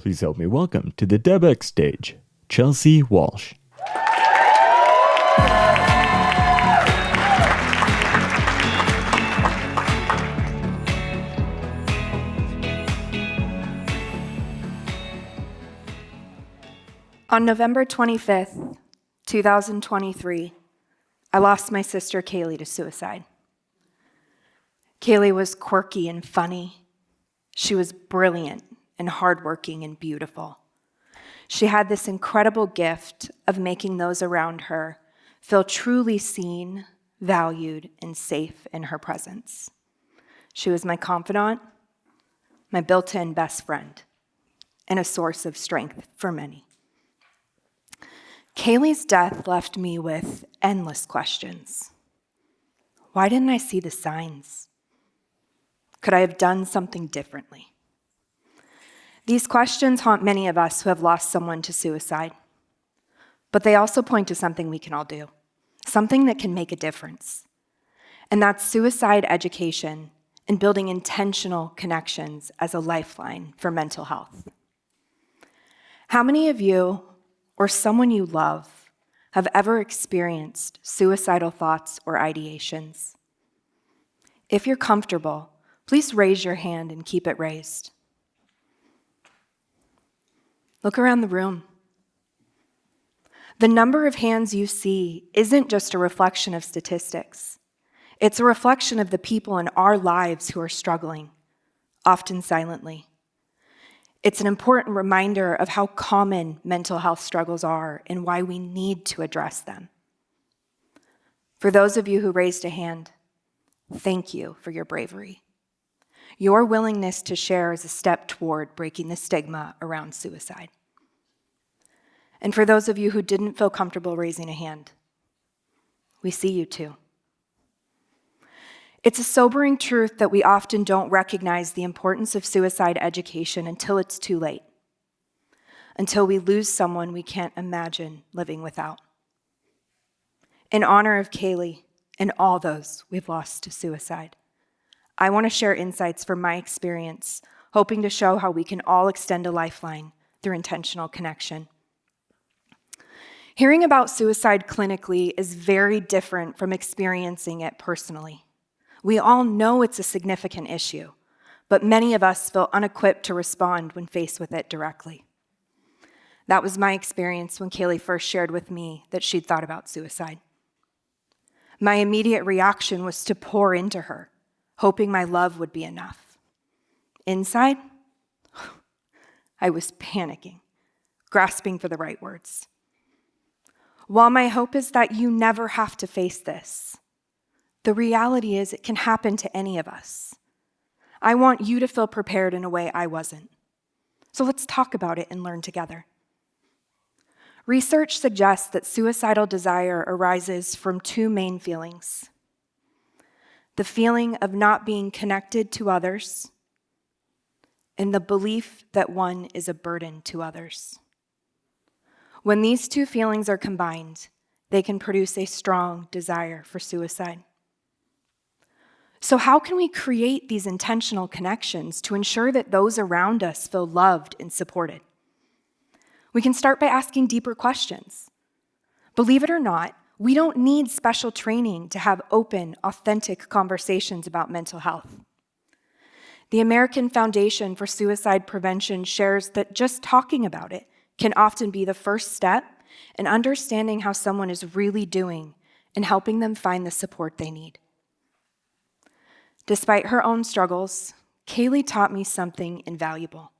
Please help me welcome to the DEBx stage, Chelsea Walsh. On November 25th, 2023, I lost my sister Kaylee to suicide. Kaylee was quirky and funny. She was brilliant and hardworking and beautiful. She had this incredible gift of making those around her feel truly seen, valued, and safe in her presence. She was my confidant, my built-in best friend, and a source of strength for many. Kaylee's death left me with endless questions. Why didn't I see the signs? Could I have done something differently? These questions haunt many of us who have lost someone to suicide, but they also point to something we can all do, something that can make a difference, and that's suicide education and building intentional connections as a lifeline for mental health. How many of you or someone you love have ever experienced suicidal thoughts or ideations? If you're comfortable, please raise your hand and keep it raised. Look around the room. The number of hands you see isn't just a reflection of statistics. It's a reflection of the people in our lives who are struggling, often silently. It's an important reminder of how common mental health struggles are and why we need to address them. For those of you who raised a hand, thank you for your bravery. Your willingness to share is a step toward breaking the stigma around suicide. And for those of you who didn't feel comfortable raising a hand, we see you too. It's a sobering truth that we often don't recognize the importance of suicide education until it's too late, until we lose someone we can't imagine living without. In honor of Kaylee and all those we've lost to suicide, I want to share insights from my experience, hoping to show how we can all extend a lifeline through intentional connection. Hearing about suicide clinically is very different from experiencing it personally. We all know it's a significant issue, but many of us feel unequipped to respond when faced with it directly. That was my experience when Kaylee first shared with me that she'd thought about suicide. My immediate reaction was to pour into her, hoping my love would be enough. Inside, I was panicking, grasping for the right words. While my hope is that you never have to face this, the reality is it can happen to any of us. I want you to feel prepared in a way I wasn't. So let's talk about it and learn together. Research suggests that suicidal desire arises from two main feelings: the feeling of not being connected to others and the belief that one is a burden to others. When these two feelings are combined, they can produce a strong desire for suicide. So how can we create these intentional connections to ensure that those around us feel loved and supported? We can start by asking deeper questions. Believe it or not, we don't need special training to have open, authentic conversations about mental health. The American Foundation for Suicide Prevention shares that just talking about it can often be the first step in understanding how someone is really doing and helping them find the support they need. Despite her own struggles, Kaylee taught me something invaluable.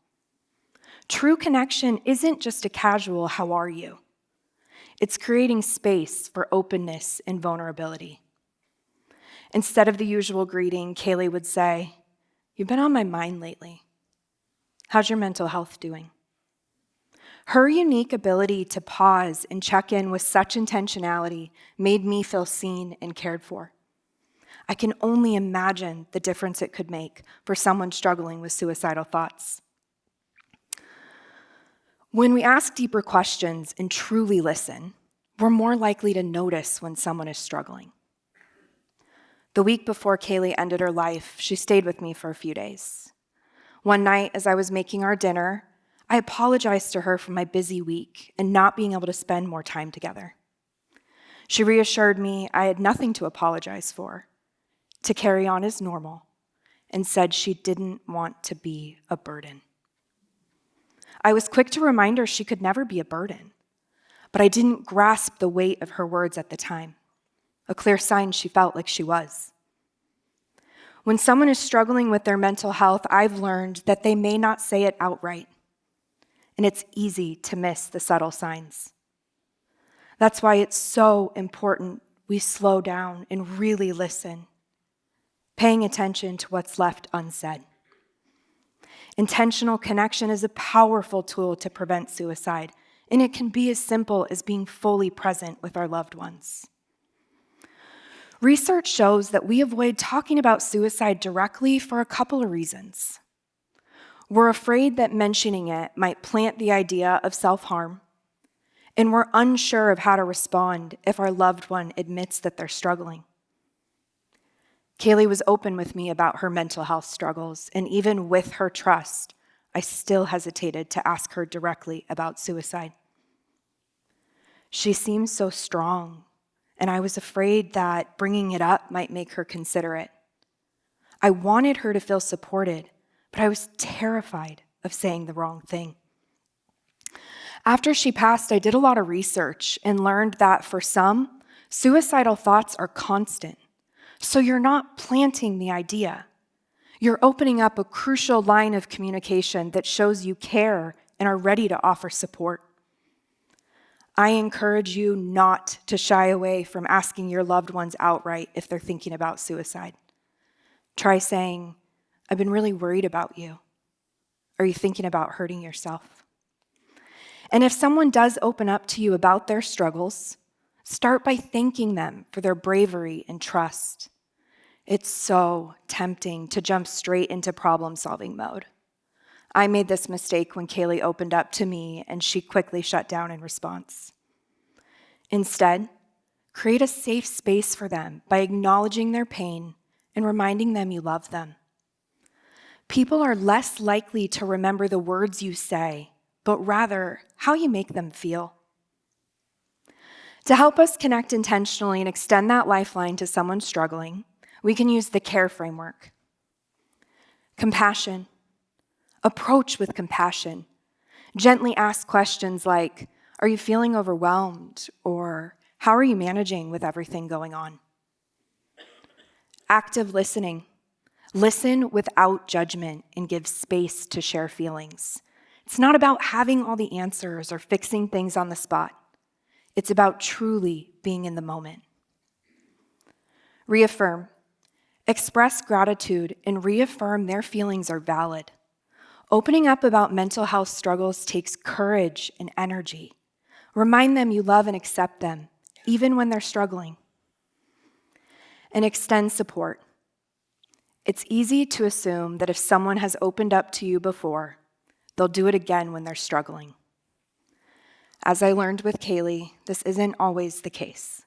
True connection isn't just a casual "how are you?" It's creating space for openness and vulnerability. Instead of the usual greeting, Kaylee would say, "You've been on my mind lately. How's your mental health doing?" Her unique ability to pause and check in with such intentionality made me feel seen and cared for. I can only imagine the difference it could make for someone struggling with suicidal thoughts. When we ask deeper questions and truly listen, we're more likely to notice when someone is struggling. The week before Kaylee ended her life, she stayed with me for a few days. One night, as I was making our dinner, I apologized to her for my busy week and not being able to spend more time together. She reassured me I had nothing to apologize for, to carry on as normal, and said she didn't want to be a burden. I was quick to remind her she could never be a burden, but I didn't grasp the weight of her words at the time, a clear sign she felt like she was. When someone is struggling with their mental health, I've learned that they may not say it outright, and it's easy to miss the subtle signs. That's why it's so important we slow down and really listen, paying attention to what's left unsaid. Intentional connection is a powerful tool to prevent suicide, and it can be as simple as being fully present with our loved ones. Research shows that we avoid talking about suicide directly for a couple of reasons. We're afraid that mentioning it might plant the idea of self-harm, and we're unsure of how to respond if our loved one admits that they're struggling. Kaylee was open with me about her mental health struggles, and even with her trust, I still hesitated to ask her directly about suicide. She seemed so strong, and I was afraid that bringing it up might make her consider it. I wanted her to feel supported, but I was terrified of saying the wrong thing. After she passed, I did a lot of research and learned that for some, suicidal thoughts are constant. So you're not planting the idea. You're opening up a crucial line of communication that shows you care and are ready to offer support. I encourage you not to shy away from asking your loved ones outright if they're thinking about suicide. Try saying, "I've been really worried about you. Are you thinking about hurting yourself?" And if someone does open up to you about their struggles, start by thanking them for their bravery and trust. It's so tempting to jump straight into problem-solving mode. I made this mistake when Kaylee opened up to me and she quickly shut down in response. Instead, create a safe space for them by acknowledging their pain and reminding them you love them. People are less likely to remember the words you say, but rather how you make them feel. To help us connect intentionally and extend that lifeline to someone struggling, we can use the CARE framework. Compassion. Approach with compassion. Gently ask questions like, "Are you feeling overwhelmed?" or "How are you managing with everything going on?" Active listening. Listen without judgment and give space to share feelings. It's not about having all the answers or fixing things on the spot. It's about truly being in the moment. Reaffirm. Express gratitude and reaffirm their feelings are valid. Opening up about mental health struggles takes courage and energy. Remind them you love and accept them, even when they're struggling. And extend support. It's easy to assume that if someone has opened up to you before, they'll do it again when they're struggling. As I learned with Kaylee, this isn't always the case.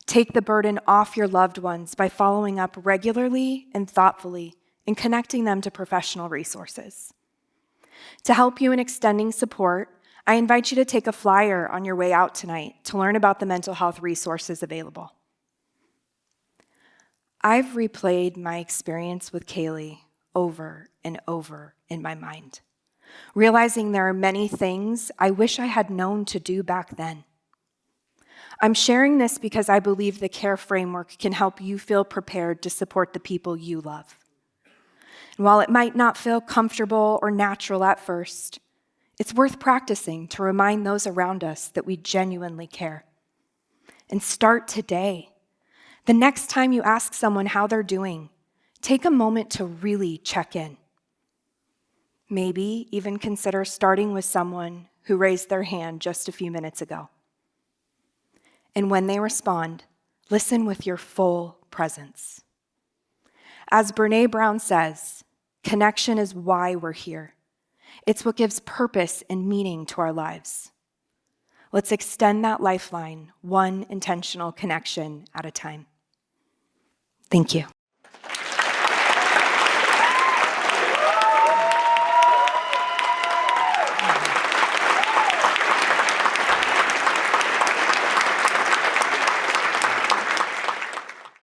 Take the burden off your loved ones by following up regularly and thoughtfully and connecting them to professional resources. To help you in extending support, I invite you to take a flyer on your way out tonight to learn about the mental health resources available. I've replayed my experience with Kaylee over and over in my mind, realizing there are many things I wish I had known to do back then. I'm sharing this because I believe the CARE framework can help you feel prepared to support the people you love. And while it might not feel comfortable or natural at first, it's worth practicing to remind those around us that we genuinely care. And start today. The next time you ask someone how they're doing, take a moment to really check in. Maybe even consider starting with someone who raised their hand just a few minutes ago. And when they respond, listen with your full presence. As Brené Brown says, connection is why we're here. It's what gives purpose and meaning to our lives. Let's extend that lifeline, one intentional connection at a time. Thank you.